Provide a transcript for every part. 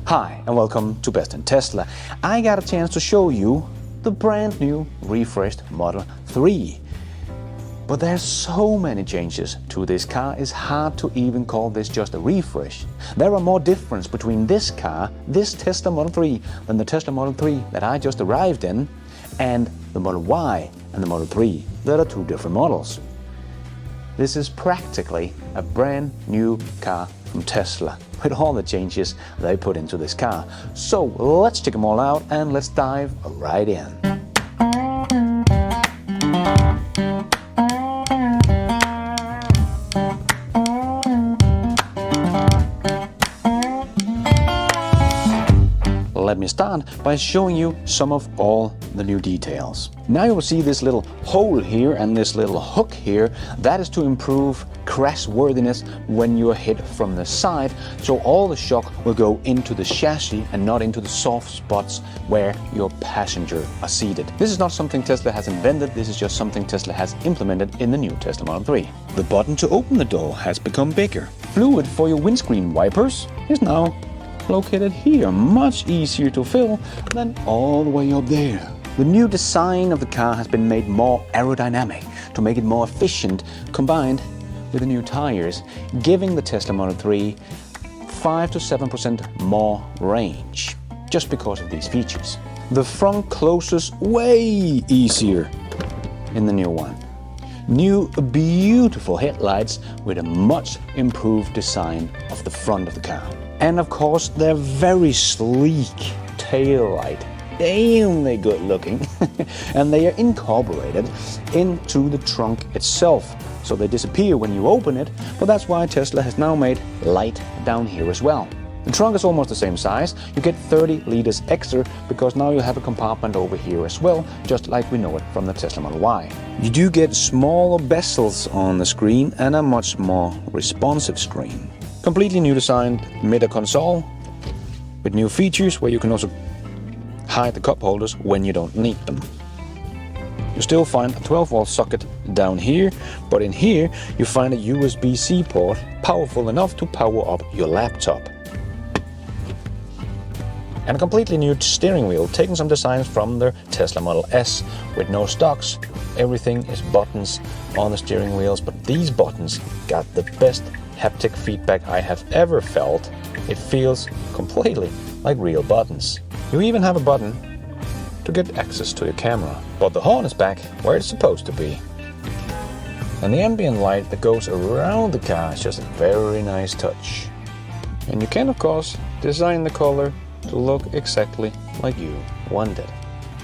Hi and welcome to Best in Tesla. I got a chance to show you the brand new refreshed Model 3. But there's so many changes to this car, it's hard to even call this just a refresh. There are more difference between this car, this Tesla Model 3, than the Tesla Model 3 that I just arrived in, and the Model Y and the Model 3 that are two different models. This is practically a brand new car from Tesla, with all the changes they put into this car. So let's check them all out and let's dive right in. Let me start by showing you some of all the new details. Now you will see this little hole here and this little hook here. That is to improve crash worthiness when you are hit from the side, so all the shock will go into the chassis and not into the soft spots where your passenger are seated. This is not something Tesla has invented, this is just something Tesla has implemented in the new Tesla Model 3. The button to open the door has become bigger. Fluid for your windscreen wipers is now located here, much easier to fill than all the way up there. The new design of the car has been made more aerodynamic to make it more efficient, combined with the new tires, giving the Tesla Model 3 5 to 7% more range, just because of these features. The front closes way easier in the new one. New beautiful headlights with a much improved design of the front of the car. And of course their very sleek tail light. Damn, they're good looking. And they are incorporated into the trunk itself, so they disappear when you open it, but that's why Tesla has now made light down here as well. The trunk is almost the same size. You get 30 liters extra because now you have a compartment over here as well, just like we know it from the Tesla Model Y. You do get smaller bezels on the screen and a much more responsive screen. Completely new designed mid console with new features where you can also hide the cup holders when you don't need them. You still find a 12-volt socket down here, but in here you find a USB-C port powerful enough to power up your laptop. And a completely new steering wheel, taking some designs from the Tesla Model S with no stocks. Everything is buttons on the steering wheels, but these buttons got the best haptic feedback I have ever felt. It feels completely like real buttons. You even have a button to get access to your camera. But the horn is back where it's supposed to be. And the ambient light that goes around the car is just a very nice touch. And you can of course design the color to look exactly like you wanted.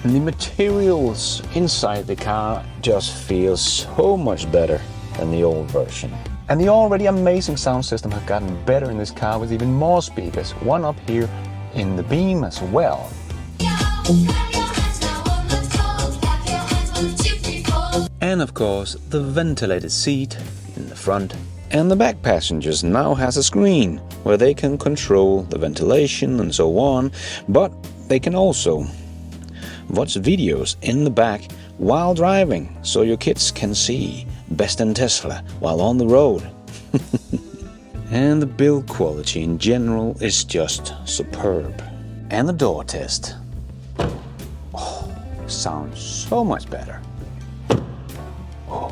And the materials inside the car just feel so much better than the old version. And the already amazing sound system has gotten better in this car with even more speakers, one up here in the beam as well. And of course the ventilated seat in the front. And the back passengers now has a screen where they can control the ventilation and so on, but they can also watch videos in the back while driving, so your kids can see Best in Tesla while on the road. And the build quality in general is just superb. And the door test. Oh, sounds so much better. Oh.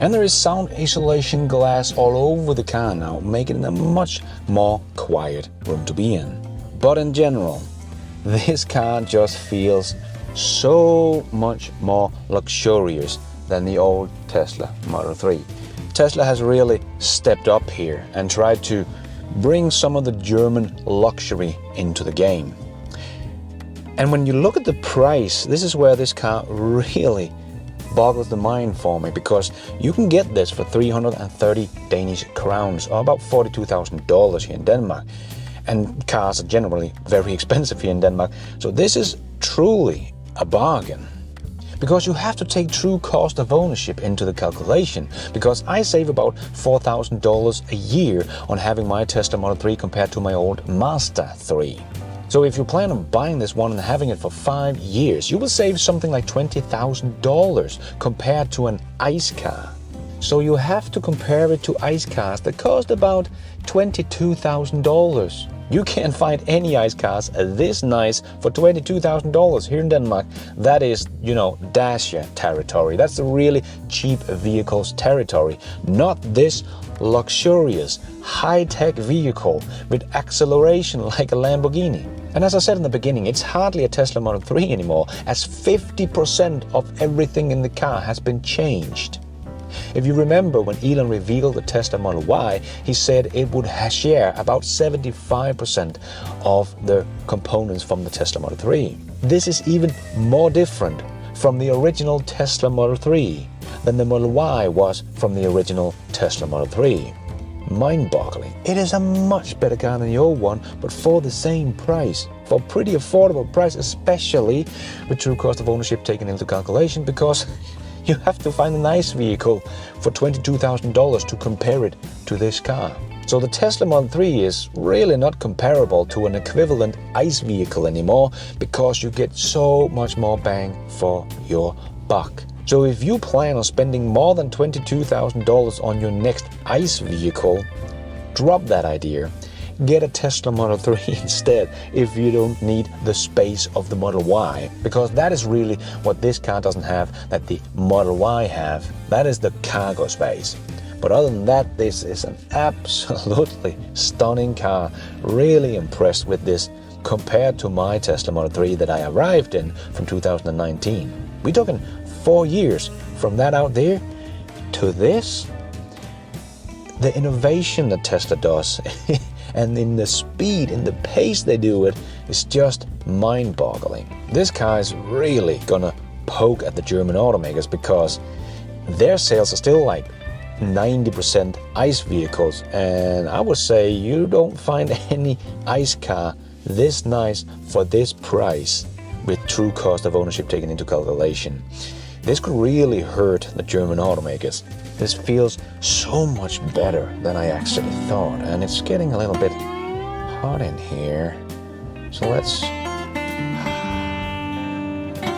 And there is sound isolation glass all over the car now, making it a much more quiet room to be in. But in general, this car just feels so much more luxurious than the old Tesla Model 3. Tesla has really stepped up here and tried to bring some of the German luxury into the game. And when you look at the price, this is where this car really boggles the mind for me, because you can get this for 330 Danish crowns, or about $42,000 here in Denmark. And cars are generally very expensive here in Denmark, so this is truly a bargain. Because you have to take true cost of ownership into the calculation, because I save about $4,000 a year on having my Tesla Model 3 compared to my old Mazda 3. So if you plan on buying this one and having it for 5 years, you will save something like $20,000 compared to an ICE car. So you have to compare it to ICE cars that cost about $22,000. You can't find any ICE cars this nice for $22,000 here in Denmark. That is, you know, Dacia territory. That's the really cheap vehicles territory. Not this luxurious, high-tech vehicle with acceleration like a Lamborghini. And as I said in the beginning, it's hardly a Tesla Model 3 anymore, as 50% of everything in the car has been changed. If you remember when Elon revealed the Tesla Model Y, he said it would share about 75% of the components from the Tesla Model 3. This is even more different from the original Tesla Model 3 than the Model Y was from the original Tesla Model 3. Mind-boggling. It is a much better car than the old one, but for the same price. For a pretty affordable price, especially with true cost of ownership taken into calculation, because you have to find a nice vehicle for $22,000 to compare it to this car. So the Tesla Model 3 is really not comparable to an equivalent ICE vehicle anymore, because you get so much more bang for your buck. So if you plan on spending more than $22,000 on your next ICE vehicle, drop that idea. Get a Tesla Model 3 instead if you don't need the space of the Model Y, because that is really what this car doesn't have that the Model Y have. That is the cargo space. But other than that, this is an absolutely stunning car. Really impressed with this compared to my Tesla Model 3 that I arrived in from 2019. We're talking 4 years from that out there to this. The innovation that Tesla does and in the speed, in the pace they do it, is just mind-boggling. This car is really gonna poke at the German automakers, because their sales are still like 90% ICE vehicles, and I would say you don't find any ICE car this nice for this price with true cost of ownership taken into calculation. This could really hurt the German automakers. This feels so much better than I actually thought, and it's getting a little bit hot in here. So let's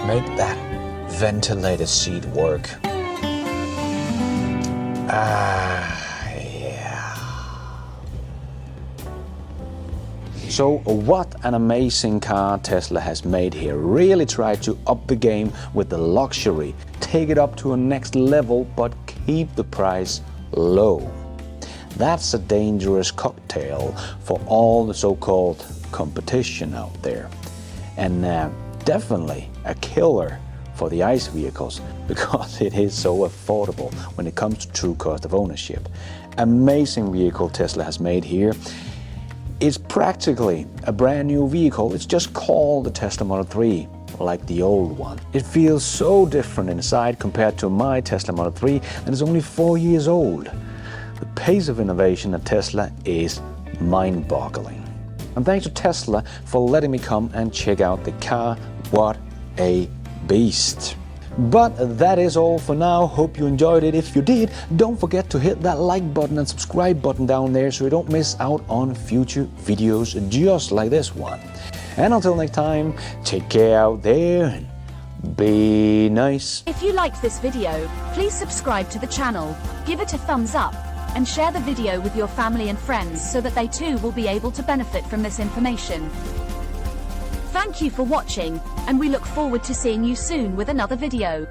make that ventilated seat work. Yeah. So what an amazing car Tesla has made here. Really tried to up the game with the luxury, take it up to a next level, but keep the price low. That's a dangerous cocktail for all the so-called competition out there. And definitely a killer for the ICE vehicles, because it is so affordable when it comes to true cost of ownership. Amazing vehicle Tesla has made here. It's practically a brand new vehicle. It's just called the Tesla Model 3, like the old one. It feels so different inside compared to my Tesla Model 3 that is only 4 years old. The pace of innovation at Tesla is mind-boggling. And thanks to Tesla for letting me come and check out the car. What a beast. But that is all for now. Hope you enjoyed it. If you did, don't forget to hit that like button and subscribe button down there so you don't miss out on future videos just like this one. And until next time, take care out there and be nice. If you liked this video, please subscribe to the channel, give it a thumbs up, and share the video with your family and friends so that they too will be able to benefit from this information. Thank you for watching, and we look forward to seeing you soon with another video.